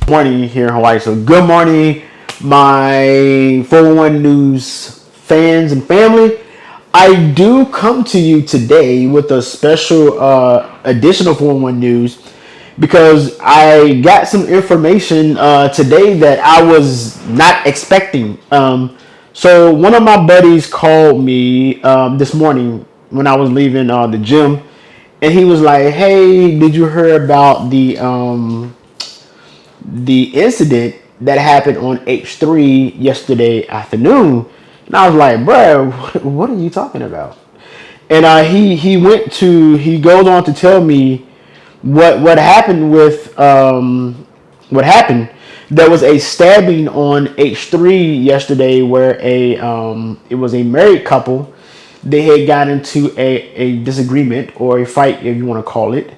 Morning here in Hawaii. So good morning, my 411 News fans and family. I do come to you today with a special additional 411 News because I got some information today that I was not expecting. So one of my buddies called me this morning when I was leaving the gym, and he was like, "Hey, did you hear about the incident that happened on H3 yesterday afternoon?" And I was like, "Bro, what are you talking about?" And he goes on to tell me what happened with what happened. There was a stabbing on H3 yesterday where a it was a married couple. They had got into a disagreement or a fight, if you want to call it,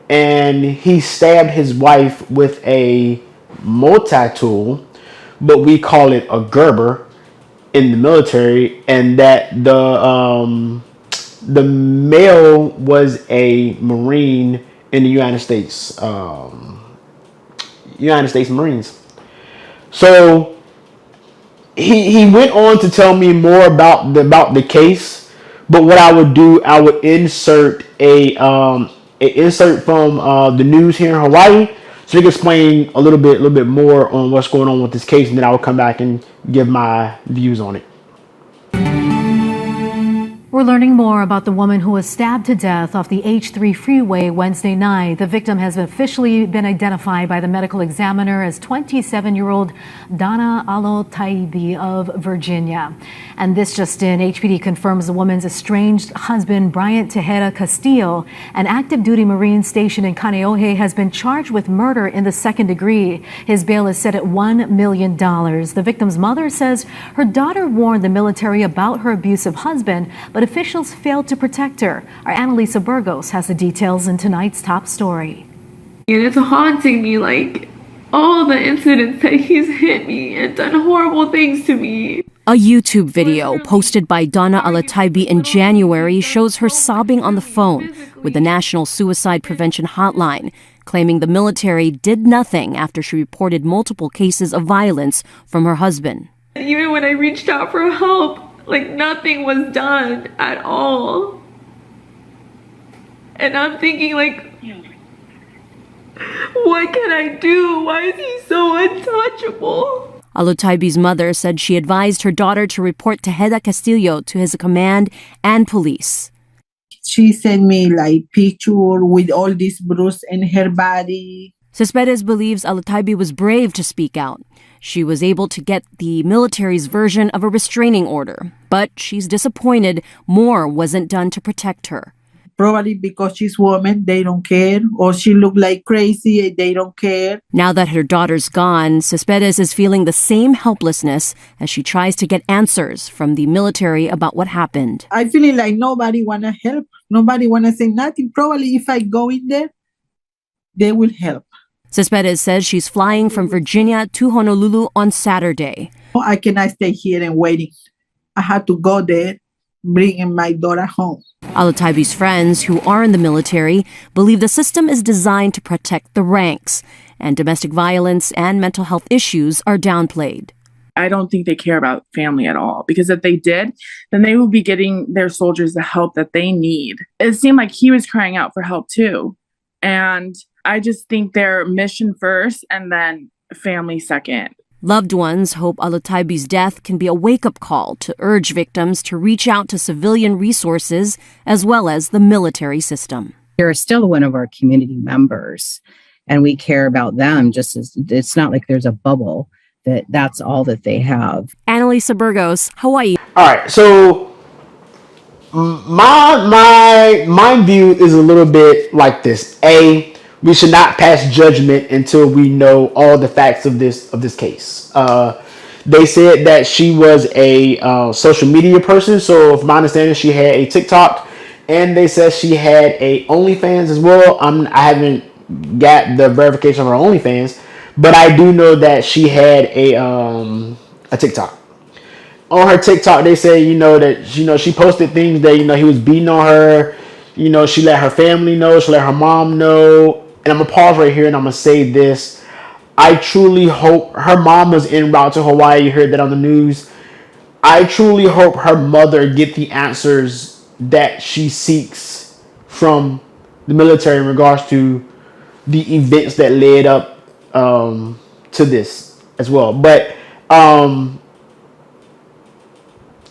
and he stabbed his wife with a multi-tool, but we call it a Gerber in the military, and that the male was a Marine in the United States Marines. So he went on to tell me more about the case. But what I would do, I would insert a insert from the news here in Hawaii, so you can explain a little bit more on what's going on with this case, and then I will come back and give my views on it. We're learning more about the woman who was stabbed to death off the H3 freeway Wednesday night. The victim has officially been identified by the medical examiner as 27-year-old Donna Alotaibi of Virginia. And this just in, HPD confirms the woman's estranged husband, Bryant Tejeda Castillo, an active duty Marine stationed in Kaneohe, has been charged with murder in the second degree. His bail is set at $1 million. The victim's mother says her daughter warned the military about her abusive husband, but officials failed to protect her. Our Annalisa Burgos has the details in tonight's top story. And it's haunting me, like all the incidents that he's hit me and done horrible things to me. A YouTube video posted by Donna Alotaibi in January shows her sobbing on the phone with the National Suicide Prevention Hotline, claiming the military did nothing after she reported multiple cases of violence from her husband. Even when I reached out for help, like nothing was done at all. And I'm thinking, like, what can I do? Why is he so untouchable? Alotaibi's mother said she advised her daughter to report Tejeda Castillo to his command and police. She sent me like picture with all this bruise in her body. Cespedes believes Alotaibi was brave to speak out. She was able to get the military's version of a restraining order, but she's disappointed more wasn't done to protect her. Probably because she's woman, they don't care, or she look like crazy, they don't care. Now that her daughter's gone, Cespedes is feeling the same helplessness as she tries to get answers from the military about what happened. I feel like nobody wanna help, nobody wanna say nothing. Probably if I go in there, they will help. Cespedes says she's flying from Virginia to Honolulu on Saturday. I cannot stay here and waiting. I have to go there, bringing my daughter home. Alotaibi's friends, who are in the military, believe the system is designed to protect the ranks, and domestic violence and mental health issues are downplayed. I don't think they care about family at all, because if they did, then they would be getting their soldiers the help that they need. It seemed like he was crying out for help too. And I just think they're mission first and then family second. Loved ones hope Alotaibi's death can be a wake-up call to urge victims to reach out to civilian resources as well as the military system. They're still one of our community members, and we care about them just as it's not like there's a bubble that's all that they have. Annalisa Burgos, Hawaii. All right, so my view is a little bit like this. We should not pass judgment until we know all the facts of this case. They said that she was a social media person, so if my understanding, she had a TikTok, and they said she had a OnlyFans as well. I haven't got the verification of her OnlyFans, but I do know that she had a TikTok. On her TikTok, they say that she posted things that he was beating on her. She let her family know, she let her mom know, and I'm gonna pause right here and I'm gonna say this. I truly hope her mom was en route to Hawaii. You heard that on the news. I truly hope her mother get the answers that she seeks from the military in regards to the events that led up to this as well. But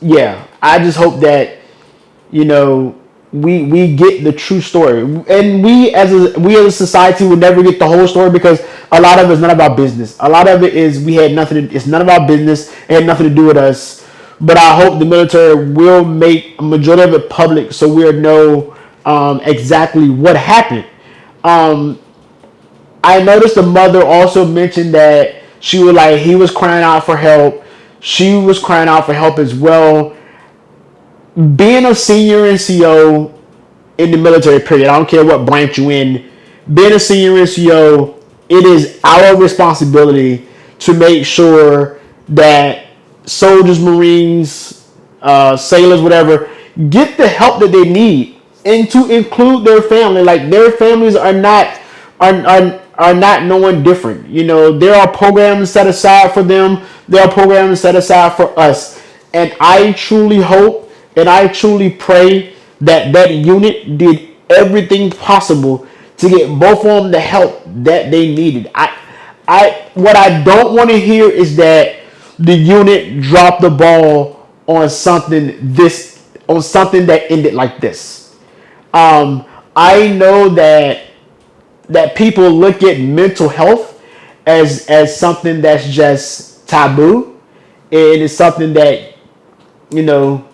yeah, I just hope that you know we get the true story, and we as a society will never get the whole story because a lot of it's not about business. A lot of it is we had nothing. It's none of our business. It had nothing to do with us. But I hope the military will make a majority of it public so we'll know exactly what happened. Um, I noticed the mother also mentioned that she was like he was crying out for help. She was crying out for help as well. Being a senior NCO in the military, period. I don't care what branch you in. Being a senior NCO, it is our responsibility to make sure that soldiers, Marines, sailors, whatever, get the help that they need, and to include their family. Like their families are not no one different. You know, there are programs set aside for them. There are programs set aside for us, and I truly hope and I truly pray that that unit did everything possible to get both of them the help that they needed. What I don't want to hear is that the unit dropped the ball on something that ended like this. I know that people look at mental health as something that's just taboo. It is something that you know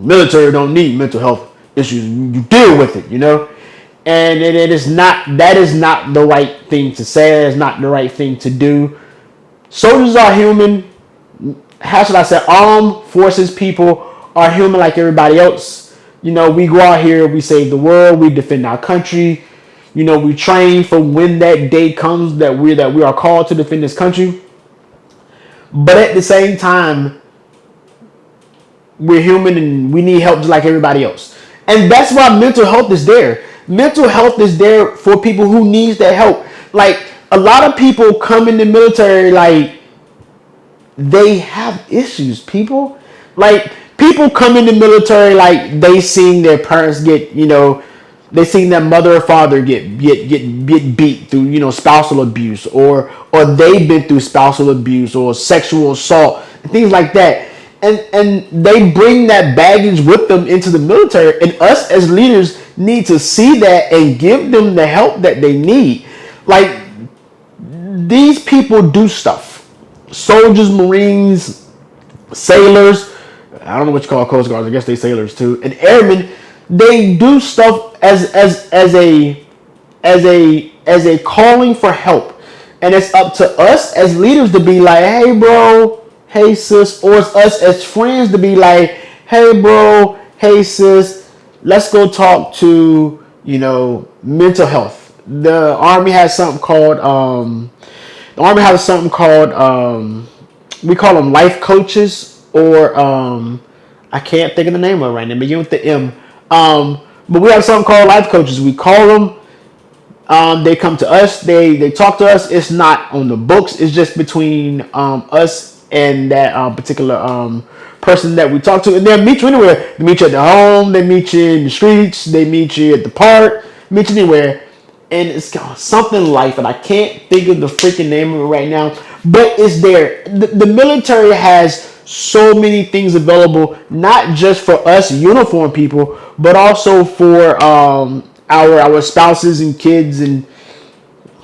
military don't need mental health issues. You deal with it, and it is not. That is not the right thing to say. That is not the right thing to do. Soldiers are human. How should I say? Armed forces people are human like everybody else. We go out here, we save the world, we defend our country. We train for when that day comes that we are called to defend this country. But at the same time, we're human and we need help just like everybody else. And that's why mental health is there. Mental health is there for people who needs that help. Like a lot of people come in the military like they have issues. People come in the military like they seen their parents get, they seen their mother or father get beat through, spousal abuse, or they've been through spousal abuse or sexual assault and things like that. And they bring that baggage with them into the military, and us as leaders need to see that and give them the help that they need. Like these people do stuff. Soldiers, Marines, sailors, I don't know what you call Coast Guards, I guess they sailors too, and airmen, they do stuff as a calling for help. And it's up to us as leaders to be like, hey bro, hey sis, or it's us as friends to be like, hey bro, hey sis, let's go talk to, mental health. The Army has something called we call them life coaches, or I can't think of the name of it right now. Begin with the M. But we have something called life coaches. We call them. They come to us. They talk to us. It's not on the books. It's just between us and that particular person that we talk to. And they'll meet you anywhere. They meet you at the home. They meet you in the streets. They meet you at the park. Meet you anywhere. And it's called something life, and I can't think of the freaking name of it right now. But it's there. The military has so many things available, not just for us uniform people, but also for our spouses and kids and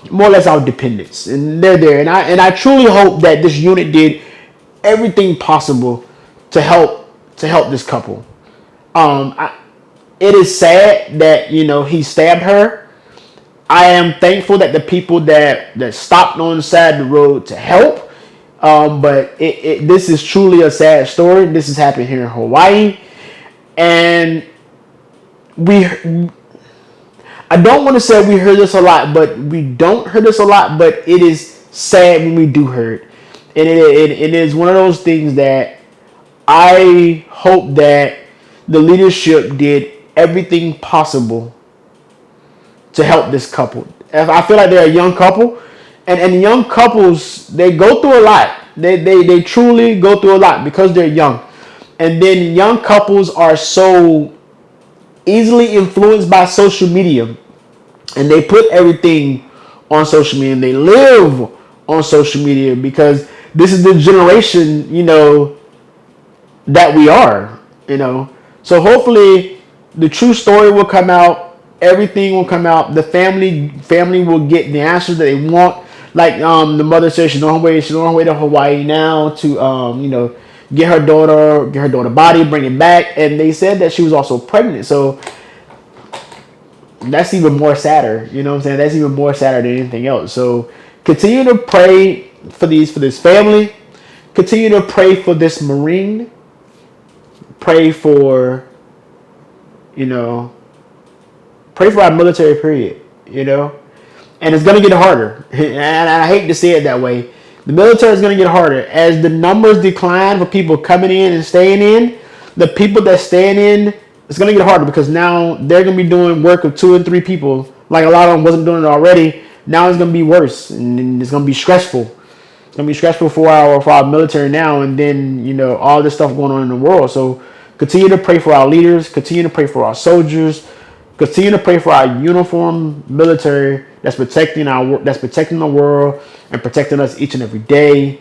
more or less our dependents. And they're there. And I truly hope that this unit did everything possible to help this couple. It is sad that he stabbed her. I am thankful that the people that stopped on the side of the road to help. But this is truly a sad story. This has happened here in Hawaii. And I don't want to say we heard this a lot, but we don't hear this a lot, but it is sad when we do hear it. And it is one of those things that I hope that the leadership did everything possible to help this couple. I feel like they're a young couple, and young couples, they go through a lot. They truly go through a lot because they're young. And then young couples are so easily influenced by social media, and they put everything on social media, and they live on social media because this is the generation, that we are, So hopefully the true story will come out. Everything will come out. The family will get the answers that they want. Like the mother said, she's on her way to Hawaii now to get her daughter body, bring it back. And they said that she was also pregnant. So that's even more sadder. You know what I'm saying? That's even more sadder than anything else. So continue to pray for this family. Continue to pray for this Marine. Pray for our military, period. And it's going to get harder. And I hate to say it that way. The military is going to get harder. As the numbers decline for people coming in and staying in, the people that staying in, it's going to get harder because now they're going to be doing work of 2 and 3 people. Like a lot of them wasn't doing it already. Now it's going to be worse. And it's going to be stressful. It's going to be stressful for our military now. And then, all this stuff going on in the world. So continue to pray for our leaders. Continue to pray for our soldiers. Continue to pray for our uniformed military that's protecting the world and protecting us each and every day.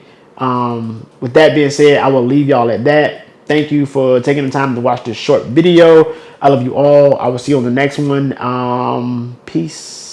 With that being said, I will leave y'all at that. Thank you for taking the time to watch this short video. I love you all. I will see you on the next one. Peace.